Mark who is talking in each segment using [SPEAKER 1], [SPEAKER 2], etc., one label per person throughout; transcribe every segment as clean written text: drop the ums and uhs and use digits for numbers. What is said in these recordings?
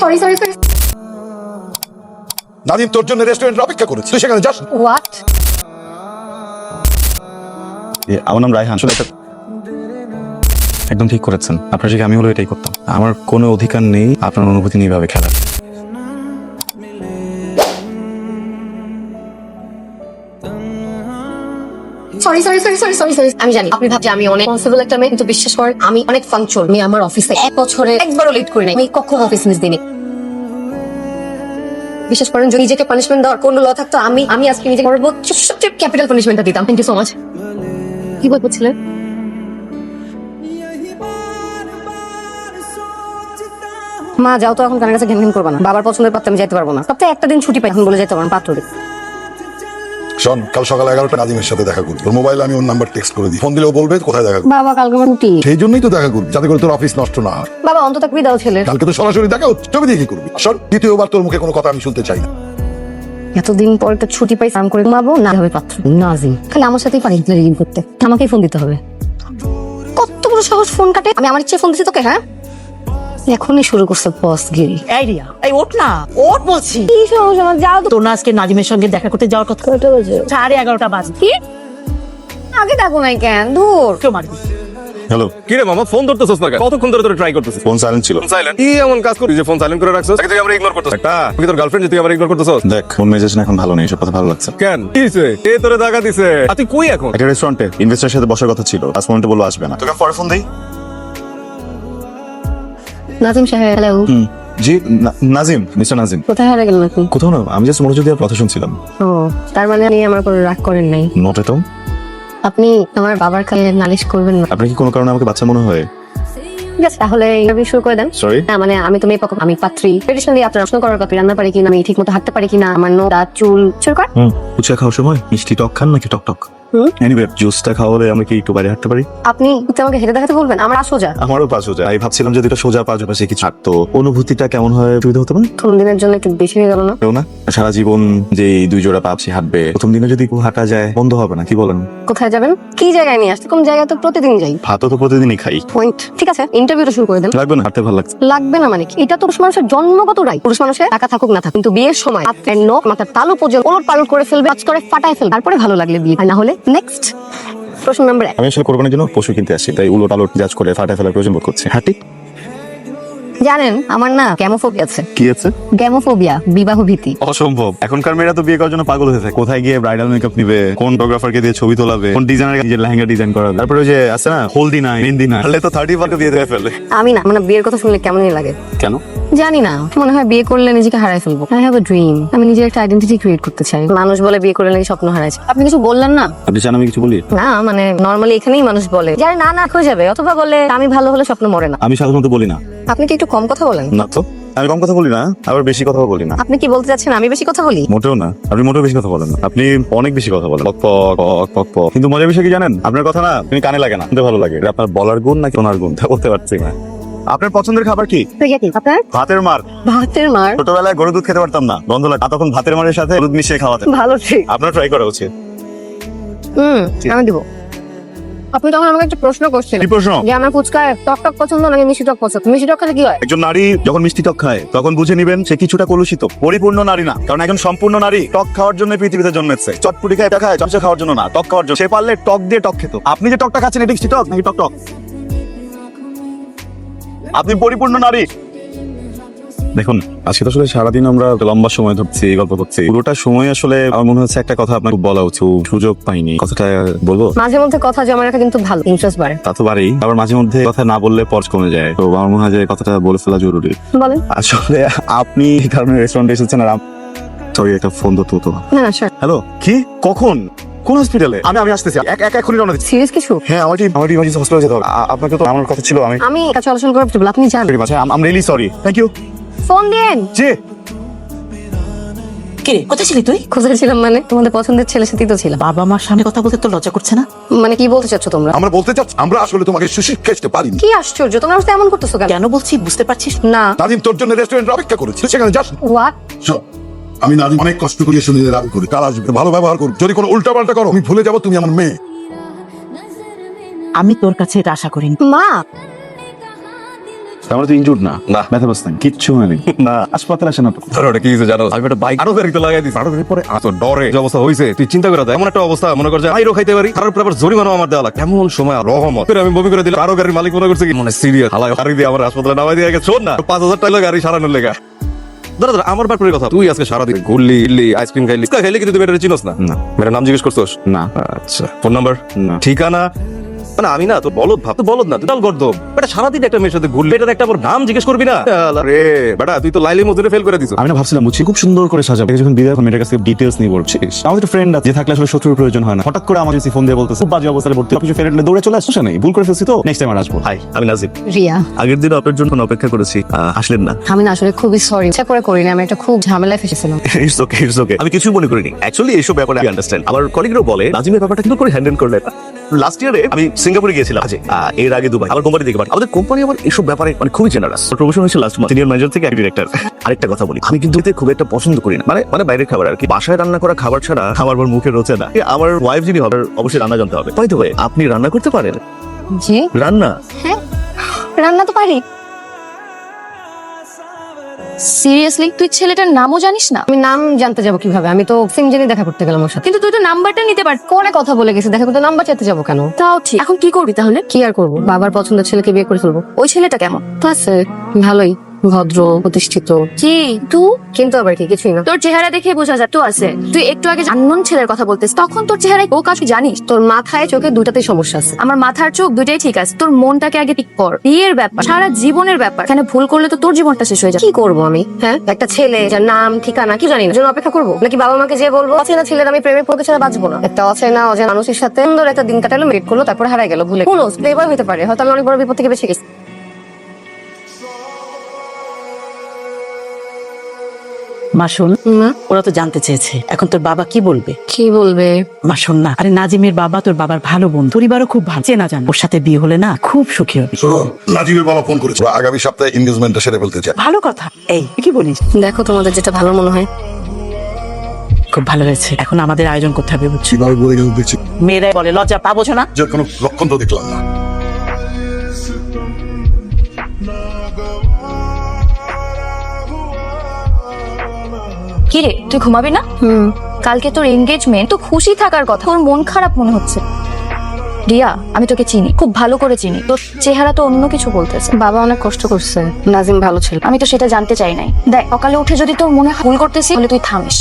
[SPEAKER 1] Sorry sorry sorry.
[SPEAKER 2] Nadim তোর জন্য রেস্টুরেন্টে অপেক্ষা করেছে, তুই সেখানে যাস।
[SPEAKER 1] হোয়াট?
[SPEAKER 3] আমার নাম রায়হান। আসলে একদম ঠিক করেছেন, আপনার জায়গায় আমি হলো এটাই করতাম। আমার কোনো অধিকার নেই আপনার অনুভূতি নিয়ে এভাবে খেলার।
[SPEAKER 1] Sorry sorry sorry sorry sorry sorry. আমি জানি আপনি ভাবছেন আমি অনেক রেসপন্সিবল একটা মেয়ে, কিন্তু বিশ্বাস করেন আমি অনেক ফাংচুয়াল। আমি আমার অফিসে 1 বছরে একবারও লেট করি নাই। আমি কখনো অফিস মিস দিইনি। বিশ্বাস করেন যদি নিজেকে পানিশমেন্ট দেওয়ার কোনো ল থাকতো আমি আজকে নিজেকে সর্বোচ্চ সবচেয়ে ক্যাপিটাল পানিশমেন্টটা দিতাম। Thank you so much. কি বলছিলেন? মা যাও তো, এখন কানের কাছে ঘ্যান ঘ্যান করবা না। বাবার পছন্দের পাত্রে আমি যেতে পারবো না। সপ্তাহে একটা দিন ছুটি পাই, এখন বলে যেতে পারবো পাত্র।
[SPEAKER 2] শোন, কাল সকাল 11টা নাদিমের সাথে দেখা করবি। তোর মোবাইলে আমি ওর নাম্বার টেক্সট করে দিই, ফোন দিলেও বলবে কোথায় দেখা করবি।
[SPEAKER 1] বাবা কালকে আমার ছুটি।
[SPEAKER 2] সেই জন্যই তো দেখা করবি, যাতে করে তোর অফিস নষ্ট না হয়।
[SPEAKER 1] বাবা অন্তত একবার দাও ছেলে।
[SPEAKER 2] কালকে তো সরাসরি দেখা হচ্ছে, ছবি দিয়ে কি করবি? শোন, দ্বিতীয়বার তোর মুখে কোনো কথা আমি শুনতে চাই না।
[SPEAKER 1] এতদিন পর একটা ছুটি পাই, আরাম করে ঘুমাবো না হবে পাত্র নাজিম। খালি আমার সাথেই পারি রিডিং করতে, আমাকেই ফোন দিতে হবে। কত বড় সাহস ফোন কাটে। আমি আমার ইচ্ছে ফোন দিছি তোকে? হ্যাঁ এখনই শুরু করছে বস গিরি।
[SPEAKER 4] এই রিয়া, এই ওঠ না, ওঠ বলছি।
[SPEAKER 1] কি সমস্যা? আমার যাও তো।
[SPEAKER 4] তোর না আজকে নাজিমের সঙ্গে দেখা করতে যাওয়ার কথা।
[SPEAKER 1] কয়টা বাজে?
[SPEAKER 4] 11:30 বাজে।
[SPEAKER 1] কি আগে ডাকো নাই কেন? ধুর।
[SPEAKER 4] কেউ মারবি।
[SPEAKER 3] হ্যালো,
[SPEAKER 5] কি রে মামা, ফোন ধরতেছস না কেন? কতক্ষণ ধরে তোরে ট্রাই করতেছিস?
[SPEAKER 3] ফোন সাইলেন্ট ছিল।
[SPEAKER 5] সাইলেন্ট? কি এমন কাজ করছিস যে ফোন সাইলেন্ট করে রাখছস? তাকে তুই আমরা ইগনোর করতেছস। একটা তুই তোর গার্লফ্রেন্ড যে তুই আবার ইগনোর করতেছস?
[SPEAKER 3] দেখ, ফোন মেজাজ না এখন ভালো নেই, সব কথা ভালো লাগছে।
[SPEAKER 5] কেন কি হইছে? এ তোরে টাকা দিছে, আর তুই কই এখন?
[SPEAKER 3] একটা রেস্টুরেন্টে ইনভেস্টরের সাথে বসার কথা ছিল, লাস্ট মোমেন্টে বললো আসবে না। তোকে পরে ফোন দেই।
[SPEAKER 1] নাজিম সাহেব হ্যালো।
[SPEAKER 3] জি নাজিম, মিস্টার নাজিম।
[SPEAKER 1] কোথায় হারিয়ে গেলেন আপনি?
[SPEAKER 3] কোথাও না, আমি জাস্ট মনোযোগ দিয়ে কথা শুনছিলাম।
[SPEAKER 1] ও তার মানে আপনি আমার উপর রাগ করেন নাই?
[SPEAKER 3] নোটে তো
[SPEAKER 1] আপনি আমার বাবার কাছে নালিশ করবেন না?
[SPEAKER 3] আপনি কি কোনো কারণে আমাকে বাচ্চা মনে হয়?
[SPEAKER 1] ঠিক আছে তাহলে ইন্টারভিউ শুরু করে দেন।
[SPEAKER 3] সরি,
[SPEAKER 1] না মানে আমি তো মেয়ে পক্ষ, আমি পাত্রী। ট্রেডিশনালি আপনার প্রশ্ন করার কথা, রান্না পারি কিনা, আমি ঠিক মতো হাঁটতে পারি কিনা, আমার নো দাঁত চুল শুরু কর।
[SPEAKER 3] ফুচকা খাওয়ার সময় মিষ্টি টক খান নাকি টক টক? এনিওয়ে, জুসটা খাওয়ালে আমরা কি একটু বাইরে হাঁটতে পারি?
[SPEAKER 1] আপনি আমাকে হেঁটে দেখাতে বলবেন? আমার সোজা।
[SPEAKER 3] আমারও পা সোজা। আমি ভাবছিলাম যদি এটা সোজা পা পাশে কিছু থাকতো, অনুভূতিটা কেমন হয় সুবিধা হতে পারে।
[SPEAKER 1] প্রথম দিনের জন্য একটু বেশি হয়ে গেল না?
[SPEAKER 3] কেউ না, সারা জীবন যে এই 2 জোড়া পা সে হাঁটবে, প্রথম দিনে যদি হাঁটা যায় বন্ধ হবে না, কি বলেন?
[SPEAKER 1] কোথায় যাবেন? কি জায়গায় নিয়ে আসতে? কোন জায়গায় তো প্রতিদিন যাই।
[SPEAKER 3] ভাতও তো প্রতিদিনই খাই।
[SPEAKER 1] পয়েন্ট। ঠিক আছে ইন্টারভিউটা শুরু করে দেন।
[SPEAKER 3] লাগবে না, হাঁটতে ভালো লাগছে।
[SPEAKER 1] লাগবে না মানে কি? এটা তো পুরুষ মানুষের জন্মগত রাইট। পুরুষ মানুষের টাকা থাকুক না থাকুক, কিন্তু বিয়ের সময় আপনার নখ মাথার তালু পর্যন্ত ওলট পালট করে ফেলবে, কাজ করে ফাটায় ফেলবে, তারপরে ভালো লাগলে বিয়ে, আর না হলে নেক্সট। প্রশ্ন নাম্বার 1।
[SPEAKER 3] আমি আসলে কোরবানির জন্য পশু কিনতে আসি, তাই উলট আলট জাজ করে ফাটা ফেলার প্রয়োজন বোধ করছি। হাঁটি।
[SPEAKER 1] জানেন আমার না গ্যামোফোবিয়া আছে।
[SPEAKER 3] কি আছে?
[SPEAKER 1] গ্যামোফোবিয়া, বিবাহ ভীতি।
[SPEAKER 3] অসম্ভব। এখনকার মেয়েরা তো বিয়ে করার জন্য পাগল হয়ে থাকে। কোথায় গিয়ে ব্রাইডাল মেকআপ নিবে, কোন ফটোগ্রাফারকে দিয়ে ছবি তোলাবে, কোন ডিজাইনার নিজের লেহেঙ্গা ডিজাইন করাবে, তারপরে ওই যে আছে না হলদি নাই মেহেন্দি নাই, তাহলে তো 30 বার বিয়ে দিয়ে ফেলে।
[SPEAKER 1] আমি না মানে বিয়ের কথা শুনলে কেমনই লাগে
[SPEAKER 3] কেন
[SPEAKER 1] জানি না, মনে হয় বিয়ে করলে নিজেকে হারাই ফেলবো। আই হ্যাভ আ ড্রিম, আমি নিজের একটা আইডেন্টিটি ক্রিয়েট করতে চাই। মানুষ বলে বিয়ে করলে নাকি স্বপ্ন হারায়। আপনি কিছু বললেন না?
[SPEAKER 3] আপনি চান আমি কিছু বলি?
[SPEAKER 1] না মানে নরমালি এখানেই মানুষ বলে যারে না না হয়ে যাবে, অথবা বলে আমি ভালো হলে স্বপ্ন মরে না।
[SPEAKER 3] আমি সাধারণত বলি না।
[SPEAKER 1] আপনি কি একটু কম কথা বলেন?
[SPEAKER 3] না তো, আমি কম কথা বলি না, আবার বেশি কথা বলি না।
[SPEAKER 1] আপনি কি বলতে চাচ্ছেন আমি বেশি কথা বলি?
[SPEAKER 3] মোটেও না, আপনি মোটেও বেশি কথা বলেন না, আপনি অনেক বেশি কথা বলেন। পক পক পক পক পক। কিন্তু মজার বিষয় কি জানেন, আপনার কথা না আপনি কানে লাগে না, শুনতে ভালো লাগে। এটা আপনার বলার গুণ নাকি শোনার গুণ তা বলতে পারছি না। আপনার পছন্দের খাবার কি?
[SPEAKER 1] আপনার
[SPEAKER 3] ভাতের মার।
[SPEAKER 1] ভাতের মার?
[SPEAKER 3] ছোটবেলায় গরুর দুধ খেতে পারতাম না, গন্ধ লাগতো, তখন ভাতের মারের সাথে দুধ মিশিয়ে খাওয়াতেন।
[SPEAKER 1] ভালো ঠিক।
[SPEAKER 3] আপনার ট্রাই করা উচিত।
[SPEAKER 1] আমি দিব। আপনি তখন আমাকে একটা প্রশ্ন করছিলেন
[SPEAKER 3] কি প্রশ্ন?
[SPEAKER 1] যে আমার ফুচকা টক টক পছন্দ নাকি মিষ্টি টক পছন্দ। মিষ্টি টক খেলে কি হয়?
[SPEAKER 3] একজন নারী যখন মিষ্টি টক খায় তখন বুঝে নিবেন সে কিছুটা কলুষিত, পরিপূর্ণ নারী না। কারণ একজন সম্পূর্ণ নারী টক খাওয়ার জন্য পৃথিবীতে জন্মেছে। চটপুটি খায়, এটা খায় চমচা খাওয়ার জন্য না, টক খাওয়ার জন্য। সে পারলে টক দিয়ে টক খেত। আপনি যে টকটা খাচ্ছেন এটা মিষ্টি টক নাকি টক টক? আপনি পরিপূর্ণ নারী। দেখুন, আজকে তো আসলে সারাদিন আমরা লম্বা সময় ধরছি, গল্প করছি। পুরোটা সময় আসলে আমার মনে হচ্ছে একটা কথা আপনাকে বলা উচিত, সুযোগ পাইনি। কথাটা বলবো?
[SPEAKER 1] মাঝে মধ্যে কথা জমা রাখা কিন্তু ভালো, ইন্টারেস্ট বাড়ে।
[SPEAKER 3] তা তো বাড়েই, আবার মাঝে মধ্যে কথা না বললে পর্স কমে যায়। তো আমার মনে হয় যে কথাটা বলে ফেলা জরুরি।
[SPEAKER 1] বলেন।
[SPEAKER 3] আসলে আপনি এই কারণে রেস্টুরেন্টে এসেছেন, আর সরি একটা ফোন ধরতে হতো।
[SPEAKER 1] না না স্যার।
[SPEAKER 3] হ্যালো, কি কখন কোন হসপিটালে? আমি আসতেছি, এখনই রওনা দিচ্ছি।
[SPEAKER 1] সিরিয়াস কিছু?
[SPEAKER 3] হ্যাঁ, আমার ইমার্জেন্সি হসপিটালে যেতে হবে। আপনাকে তো আমার কথা ছিল,
[SPEAKER 1] আমি চলাচল করে আপনি জান।
[SPEAKER 3] I'm really sorry. Thank you.
[SPEAKER 1] Phone দিন।
[SPEAKER 3] জি।
[SPEAKER 4] কে কোথায় ছিলি তুই?
[SPEAKER 1] কোথায় ছিলাম মানে তোমাদের পছন্দের ছেলের সাথেই তো ছিলাম।
[SPEAKER 4] বাবা মার সামনে কথা বলতে তো লজ্জা করছে না?
[SPEAKER 1] মানে কি বলতে চাচ্ছ তোমরা?
[SPEAKER 2] আমরা বলতে চাচ্ছি আমরা আসলে তোমাকে সুশিক্ষা দিতে পারিনি।
[SPEAKER 1] কি আশ্চর্য, তোমরা আসলে এমন করতেছো কেন?
[SPEAKER 4] কেন বলছি বুঝতে পারছিস
[SPEAKER 1] না।
[SPEAKER 2] নাদিম তোর জন্য রেস্টুরেন্টে অপেক্ষা করেছে, তুই সেখানে যাস।
[SPEAKER 1] হোয়াট?
[SPEAKER 2] শোন, আমি নাদিম অনেক কষ্ট করে শুনিয়ে রাগ করি, কাল আসবে, ভালো ব্যবহার করো। যদি কোনো উল্টা পাল্টা করো আমি ভুলে যাবো তুমি আমার মেয়ে।
[SPEAKER 4] আমি তোর কাছে এটা আশা করিনি।
[SPEAKER 1] মা
[SPEAKER 3] আমরা তো ইনজুর্ড না,
[SPEAKER 5] না।
[SPEAKER 3] ব্যথা পাচ্ছ না, কিচ্ছু হয়নি না, হাসপাতালে আসে না তো।
[SPEAKER 5] ধরো ওটা কি হয়েছে জানো, আমি একটা বাইক আরো গাড়িতে লাগাই দিচ্ছি, আরো গাড়ি পরে এত ডরে যে অবস্থা হয়েছে তুই চিন্তা করে দেখ। এমন একটা অবস্থা মনে কর যে আইরো খাইতে পারি, তার উপর আবার জরিমানা আমার দেওয়া লাগে। এমন সময় রহমত করে আমি বমি করে দিলাম, আরো গাড়ির মালিক মনে করছে কি মনে সিরিয়াস হালাই গাড়ি দিয়ে আমার হাসপাতালে নামাই দিয়ে গেছে। শোন না, 5,000 টাকা গাড়ি সারানোর লেগা। দাদা আমার ব্যাপারের কথা, তুই আজকে সারাদিন ঘুরলি ইল্লি আইসক্রিম খাইলি খাইলি, কিন্তু তুই মেয়েটা চিনোস না?
[SPEAKER 3] না।
[SPEAKER 5] মেয়েটার নাম জিজ্ঞেস করছোস?
[SPEAKER 3] না।
[SPEAKER 5] আচ্ছা, ফোন নাম্বার?
[SPEAKER 3] না।
[SPEAKER 5] ঠিকানা? মানে আমি না তো বলদ ভাব, তো বলদ না তুই গর্দব বেটা, সারাদিন একটা মেয়ের সাথে ঘুরলি, এটার একটা আমার নাম জিজ্ঞেস করবি না? রে বেটা তুই তো লাইলি মজুরে ফেল করে দিছো।
[SPEAKER 3] আমি না ভাবছিলাম বুঝছি খুব সুন্দর করে সাজাবো, যখন বিদায় মেয়েটার কাছে ডিটেলস নিয়ে বলছিস, আমাদের একটা ফ্রেন্ড আছে যে থাকলে আসলে শত্রুর প্রয়োজন হয় না। হঠাৎ করে আমার ফোন দিয়ে বলতেছে খুব বাজে অবস্থায় ভর্তি, কিছু ফেরেটলে দৌড়ে চলে আসছে, নেই ভুল করে ফেলছি তো, নেক্সট টাইম আর আসবো।
[SPEAKER 6] হাই, আমি নাজিব।
[SPEAKER 1] রিয়া,
[SPEAKER 6] আগের দিন আপনার জন্য অপেক্ষা করেছি, আসলেন না।
[SPEAKER 1] আমি না আসলে খুবই সরি, ইচ্ছা করে করিনি, আমি একটা খুব ঝামেলায় ফেসেছিলাম।
[SPEAKER 6] ইটস ওকে, ইটস ওকে, আমি কিছুই মনে করিনি। অ্যাকচুয়ালি এইসব ব্যাপারে আমি আন্ডারস্ট্যান্ড। আমার কলিগরাও বলে নাজিমের ব্যাপারটা কিন্তু করে হ্যান্ডেল করলেন। লাস্ট ইয়ারে আমি সিঙ্গাপুরে গিয়েছিলাম, এর আগে দুবাই, আমার কোম্পানি থেকে। আমাদের কোম্পানি আমার এইসব ব্যাপারে মানে খুবই জেনারাস। প্রমোশন হয়েছে লাস্ট মান্থ, সিনিয়র ম্যানেজার থেকে ডিরেক্টর। আরেকটা কথা বলি, আমি কিন্তু এতে খুব একটা পছন্দ করি না, মানে বাইরের খাবার আর কি। বাসায় রান্না করা খাবার ছাড়া আমার আবার মুখে রোচে না। আমার ওয়াইফ যিনি হবে অবশ্যই রান্না জানতে হবে। তাই তো ভাই, আপনি রান্না করতে পারেন?
[SPEAKER 1] জি,
[SPEAKER 6] রান্না?
[SPEAKER 1] হ্যাঁ, রান্না তো পারি।
[SPEAKER 7] সিরিয়াসলি তুই ছেলেটার নামও জানিস না?
[SPEAKER 1] আমি নাম জানতে যাবো কিভাবে? আমি তো সিমজেনে দেখা করতে গেলাম ওর সাথে।
[SPEAKER 7] কিন্তু তুই তো নাম্বারটা নিতে পার।
[SPEAKER 1] কোনে কথা বলে গেছি, দেখা করতে নাম্বার চাইতে যাবো কেন?
[SPEAKER 7] তাও ঠিক। এখন কি করবি তাহলে?
[SPEAKER 1] কি আর করবো, বাবার পছন্দের ছেলেকে বিয়ে করে ফেলবো।
[SPEAKER 7] ওই ছেলেটা কেমন?
[SPEAKER 1] তো আছে, ভালোই, ভদ্র, প্রতিষ্ঠিত।
[SPEAKER 7] কি তুই?
[SPEAKER 1] কিন্তু আবার কি, কিছুই না।
[SPEAKER 7] তোর চেহারা দেখে বোঝা যায় তো আছে। তুই একটু আগে আননোন ছেলের কথা বলতিস, তখন তোর চেহারায় ও কাজ জানিস?
[SPEAKER 1] তোর মাথায় চোখে দুটাতেই সমস্যা আছে।
[SPEAKER 7] আমার মাথার চোখ দুইটাই ঠিক আছে, তোর মনটাকে আগে ঠিক কর। বিয়ের ব্যাপার সারা জীবনের ব্যাপার, এখানে ভুল করলে তো তোর জীবনটা শেষ হয়ে যাবে।
[SPEAKER 1] কি করবো আমি? হ্যাঁ, একটা ছেলে যার নাম ঠিকানা কি জানি না, জন্য অপেক্ষা করবো নাকি বাবা মাকে যে বলবো অচেনা ছেলের আমি প্রেমের পথে ছাড়া বাঁচবো না? একটা অচেনা অজানা মানুষের সাথে সুন্দর একটা দিন কাটালো, মেট করলো, তারপর হারাই গেল ভুলে। কোন প্লেবয় হতে পারে, হয়তো আমি অনেক বড় বিপদ থেকে বেঁচে গেছি।
[SPEAKER 4] মা শোন,
[SPEAKER 1] মা,
[SPEAKER 4] ওরা তো জানতে চেয়েছে এখন তোর বাবা কি বলবে।
[SPEAKER 1] কি বলবে?
[SPEAKER 4] মা শোন না, আরে নাজিমের বাবা তোর বাবার ভালো বন্ধু, পরিবারও খুব ভালো, চেনা জান। ওর সাথে বিয়ে হলে না খুব সুখী হবে।
[SPEAKER 2] শোনো, নাজিমের বাবা ফোন করেছে, ওরা আগামী সপ্তাহে এনগেজমেন্টটা সেরে ফেলতে চায়।
[SPEAKER 4] ভালো কথা। এই তুই কি বলিস?
[SPEAKER 1] দেখো তোমাদের যেটা ভালো মনে হয়।
[SPEAKER 4] খুব ভালো হয়েছে, এখন আমাদের আয়োজন করতে হবে বুঝছি।
[SPEAKER 2] কিভাবে বলে গেল দেখছি,
[SPEAKER 4] মেয়েরাই বলে লজ্জা পাবো না।
[SPEAKER 2] যে কোনো লক্ষণ তো দেখলাম না।
[SPEAKER 7] কি রে, তুই ঘুমাবি না? কালকে তোর এনগেজমেন্ট, তো খুশি থাকার কথা, তোর মন খারাপ মনে হচ্ছে। রিয়া, আমি তোকে চিনি, খুব ভালো করে চিনি, তোর চেহারা তো অন্য কিছু বলতেছে।
[SPEAKER 1] বাবা অনেক কষ্ট করছে, নাজিম ভালো ছিল।
[SPEAKER 7] আমি তো সেটা জানতে চাই নাই। দেখ, সকালে উঠে যদি তোর মনে ভুল করতেছি তাহলে তুই থামিস।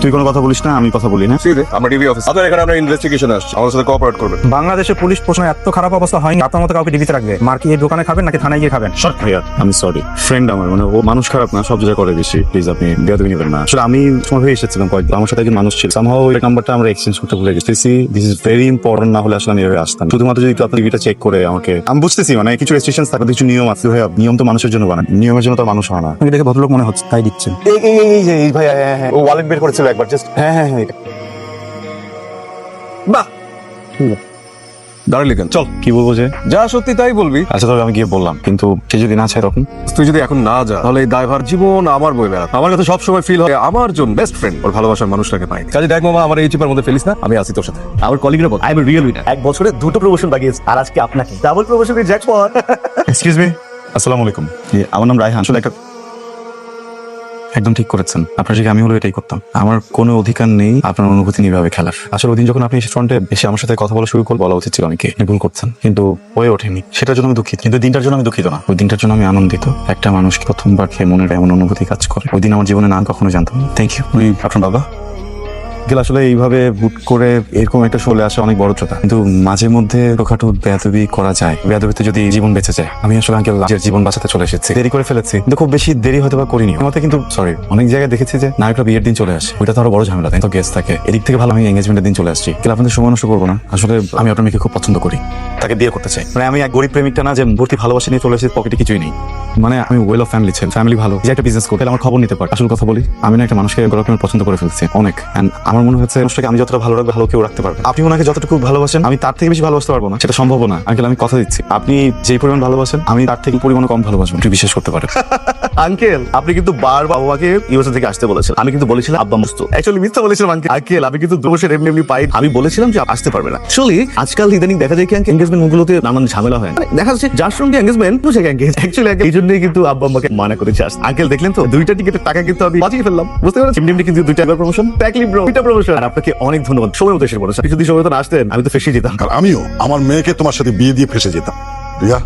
[SPEAKER 3] তুই কোনো কথা বলিস না, আমি কথা বলি না।
[SPEAKER 5] আমরা ডিবি অফিস, আপনার এখানে আমরা ইনভেস্টিগেশন আসছি, আমাদের সাথে কোঅপারেট করবেন।
[SPEAKER 8] বাংলাদেশে পুলিশ প্রশ্নে এত খারাপ অবস্থা হয়নি আপনার মতো কাউকে ডিবিতে রাখবে। মার কি এই দোকানে খাবেন নাকি থানায় গিয়ে খাবেন?
[SPEAKER 3] শর্ট ভাইয়া, আমি সরি। ফ্রেন্ড আমার, মানে ও মানুষ খারাপ না, সব জায়গায় করে বেশি। প্লিজ আপনি বেয়াদবি নেবেন না। আসলে আমি সময় হয়ে এসেছিলাম কয়েকদিন, আমার সাথে একজন মানুষ ছিল, সামহাও ওই নাম্বারটা আমরা এক্সচেঞ্জ করতে ভুলে গেছি। দিস ইজ ভেরি ইম্পর্টেন্ট, না হলে আসলে আমি এভাবে আসতাম। শুধুমাত্র যদি আপনার টিভিটা চেক করে আমাকে, আমি বুঝতেছি মানে কিছু রেস্ট্রিকশন থাকে, কিছু নিয়ম আছে ভাইয়া। নিয়ম তো মানুষের জন্য বানায়, নিয়মের জন্য তো মানুষ হয় না।
[SPEAKER 8] আপনাকে দেখে ভদ্রলোক মনে হচ্ছে, তাই দিচ্ছেন।
[SPEAKER 3] এই ভাই, হ্যাঁ, ও ওয়ালেট বের করেছিল একবার, জাস্ট হ্যাঁ।
[SPEAKER 5] বাহ, দাঁড়ালি কেন? চল,
[SPEAKER 3] কি বলবো যে?
[SPEAKER 5] যা সত্যি তাই বলবি।
[SPEAKER 3] আচ্ছা তবে আমি গিয়ে বললাম, কিন্তু সে যদি না চায় তখন?
[SPEAKER 5] তুই যদি এখন না যা তাহলে এই দায়ভার জীবন আমার বই বেড়া। আমার কাছে সবসময় ফিল হয় আমার জন বেস্ট ফ্রেন্ড ওর ভালোবাসার মানুষটাকে পাই। কাজে দেখ মামা, আমার এই চিপার মধ্যে ফেলিস না, আমি আছি তোর সাথে।
[SPEAKER 6] আমার কলিগরা বল, আই এম রিয়েল উইনার। 1 বছরে 2টো প্রমোশন বাগিয়েছে, আর আজকে আপনাকে ডাবল প্রমোশনের জ্যাকপট।
[SPEAKER 3] এক্সকিউজ মি, আসসালামু আলাইকুম। আমার নাম রায়হান। আসলে একটা একদম ঠিক করেছেন, আপনার জায়গায় আমি হলো এটাই করতাম। আমার কোনো অধিকার নেই আপনার অনুভূতি নিয়ে এভাবে খেলার। আসলে ওই দিন যখন আপনি ফ্রন্টে এসে আমার সাথে কথা বলা শুরু করে, বলা উচিত ছিল অনেকে ভুল করছেন, কিন্তু হয়ে ওঠেনি। সেটার জন্য আমি দুঃখিত, কিন্তু দিনটার জন্য আমি দুঃখিত না। ওই দিনটার জন্য আমি আনন্দিত। একটা মানুষ প্রথমবার খেয়ে মনের এমন অনুভূতি কাজ করে, ওই দিন আমার জীবনে না কখনো জানতাম। Thank you. আপনার বাবা গেল আসলে এইভাবে হুট করে এরকম একটা চলে আসা অনেক বড় কথা, কিন্তু মাঝে মধ্যে ছোটখাটো বেয়াদবি করা যায়। বেয়াদবিতে যদি জীবন বেঁচে যায়, আমি আসলে আঙ্কেল নিজের জীবন বাঁচাতে চলে এসেছি। দেরি করে ফেলেছি, কিন্তু খুব বেশি দেরি হয়তো বা করিনি আমাকে। কিন্তু সরি, অনেক জায়গায় দেখেছি যে নায়করা বিয়ের দিন চলে আসে, ওইটা তো আরো বড় ঝামেলা, তাই তো গেস্ট থাকে। এদিক থেকে ভালো আমি এঙ্গেজমেন্টের দিন চলে আসছি। কিন্তু আপনাদের সময় নষ্ট করবো না। আসলে আমি আপনার মেয়েকে খুব পছন্দ করি, তাকে বিয়ে করতে চাই। মানে আমি এক গরিব প্রেমিকটা না যে ভর্তি ভালোবাসা নিয়ে চলে এসেছি, পকেটে কিছুই নেই। মানে আমি ওয়েল অফ ফ্যামিলি ছেলে, ফ্যামিলি ভালো, যে একটা বিজনেস করতে আমার খবর নিতে পারে। আসল কথা বলি, আমি না একটা মানুষকে গরম পছন্দ করে ফেলছি অনেক। এন্ড আমার মনে হচ্ছে মানুষটাকে আমি যতটা ভালো রাখবো, ভালো কেউ রাখতে পারবে। আপনি ওনাকে যতটুকু ভালোবাসেন, আমি তার থেকে বেশি ভালোবাসতে পারবো না, সেটা সম্ভব না আঙ্কেল। আমি কথা দিচ্ছি, আপনি যে পরিমাণ ভালোবাসেন, আমি তার থেকে পরিমাণ কম ভালোবাসবো, একটু বিশ্বাস করতে পারেন।
[SPEAKER 6] আঙ্কেল আপনি কিন্তু বারবার বাবাকে ইউএসএ থেকে আসতে বলেছেন, আমি কিন্তু বলেছিলাম আব্বা মুস্ত, অ্যাকচুয়ালি মিথ্যা বলেছিলাম আঙ্কেল। আঙ্কেল আমি কিন্তু দোষের এমনি পাই, আমি বলেছিলাম যে আসতে পারবে না। আসলে আজকাল ইদানিং দেখা যায় কি আঙ্কেল এঙ্গেজমেন্ট গুলোতে নানান ঝামেলা হয়, মানে দেখা যাচ্ছে যার সঙ্গে এঙ্গেজমেন্ট বুঝে এঙ্গেজ, অ্যাকচুয়ালি এই জন্যই কিন্তু আব্বা আমাকে মানা করেছে আসতে। আঙ্কেল দেখলেন তো 2টা টিকেটের টাকা কিন্তু আমি বাঁচিয়ে ফেললাম, বুঝতে পারছেন? এমনি কিন্তু 2টা প্রমোশন, ট্যাকলি ব্রো 2টা প্রমোশন। আর আপনাকে অনেক ধন্যবাদ, সময় মতো এসে পড়েছেন, যদি সময় মতো না আসতেন আমি তো ফেসে যেতাম।
[SPEAKER 2] আর আমিও আমার মেয়েকে তোমার সাথে বিয়ে দিয়ে ফেসে যেতাম। রিয়া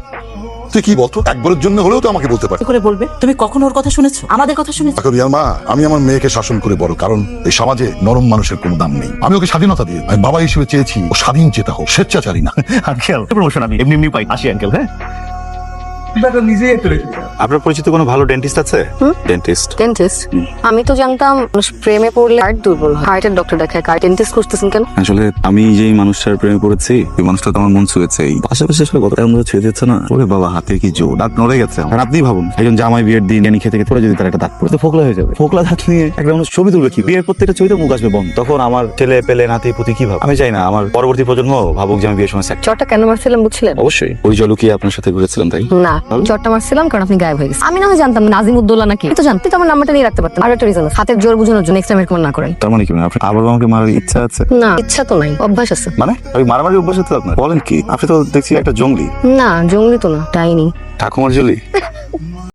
[SPEAKER 2] তুই কি বলতো, একবারের জন্য হলেও তো আমাকে বলতে পারি।
[SPEAKER 4] কি করে বলবে? তুমি কখন ওর কথা শুনেছো? আমাদের কথা শুনেছো?
[SPEAKER 2] দেখো রিয়ার মা, আমি আমার মেয়েকে শাসন করে বড়, কারণ এই সমাজে নরম মানুষের কোনো দাম নেই। আমি ওকে স্বাধীনতা দিয়ে, আমি বাবা হিসেবে চেয়েছি ও স্বাধীন চেতা হোক, স্বেচ্ছাচারী না।
[SPEAKER 6] আঙ্কেল প্রমোশন আমি এমনি পাই, আসি আঙ্কেল। হ্যাঁ
[SPEAKER 3] আপনার পরিচিত কোনো ভালো ডেন্টিস্ট আছে? Dentist
[SPEAKER 1] dentist? আমি তো জানতাম মানুষ প্রেমে পড়লে হার্ট দুর্বল হয়, হার্টের ডক্টর দেখায়। কার ডেন্টিস্ট খুঁজতেছেন কেন?
[SPEAKER 3] আসলে আমি যেই মানুষটার প্রেমে পড়েছি ওই মানুষটা তো আমার মন ছুঁয়েছে। এই পাশাপাশি আসলে কতটা মনে ছুঁয়ে যাচ্ছে না, ওরে বাবা হাতে কি জোর, দাঁত নড়ে গেছে। আর আপনি ভাবুন একজন জামাই বিয়ের দিন জানি খেতে খেতে যদি তার একটা দাঁত পড়ে তো ফোকলা হয়ে যাবে। ফোকলা দাঁত নিয়ে একটা মানুষ ছবি তুলবে কি? বিয়ের প্রত্যেকটা ছবিতে মুখ আসবে বন্ধ। তখন আমার ছেলে পেলে নাতি পুতি কি ভাবে? আমি চাই না আমার পরবর্তী প্রজন্ম ভাবুক যে আমি বিয়ের সময় sex-
[SPEAKER 1] চটটা কেন মারছিলাম বুঝছিলেন?
[SPEAKER 3] অবশ্যই ওই জলুকিয়ে আপনার সাথে ঘুরেছিলাম তাই।
[SPEAKER 1] না, চটটা মারছিলাম কারণ আপনি গায়েব হয়ে গেছেন। আমি না হয় জানতাম না নাজিম উদ্দৌলা নাকি, তো জানতে তো আমার নাম্বারটা নিয়ে রাখতে পারতাম। আর একটা রিজন, হাতের জোর বুঝানোর জন্য নেক্সট টাইম এরকম না করেন।
[SPEAKER 3] তার মানে কি আপনার আবার আমাকে মারার ইচ্ছা আছে?
[SPEAKER 1] না, ইচ্ছা তো নাই, অভ্যাস আছে।
[SPEAKER 3] মানে ওই মারামারি অভ্যাস আছে আপনার? বলেন কি? আপনি তো দেখছি একটা জঙ্গলি।
[SPEAKER 1] না, জঙ্গলি তো না, ডাইনি।
[SPEAKER 3] ঠাকুমার জলি।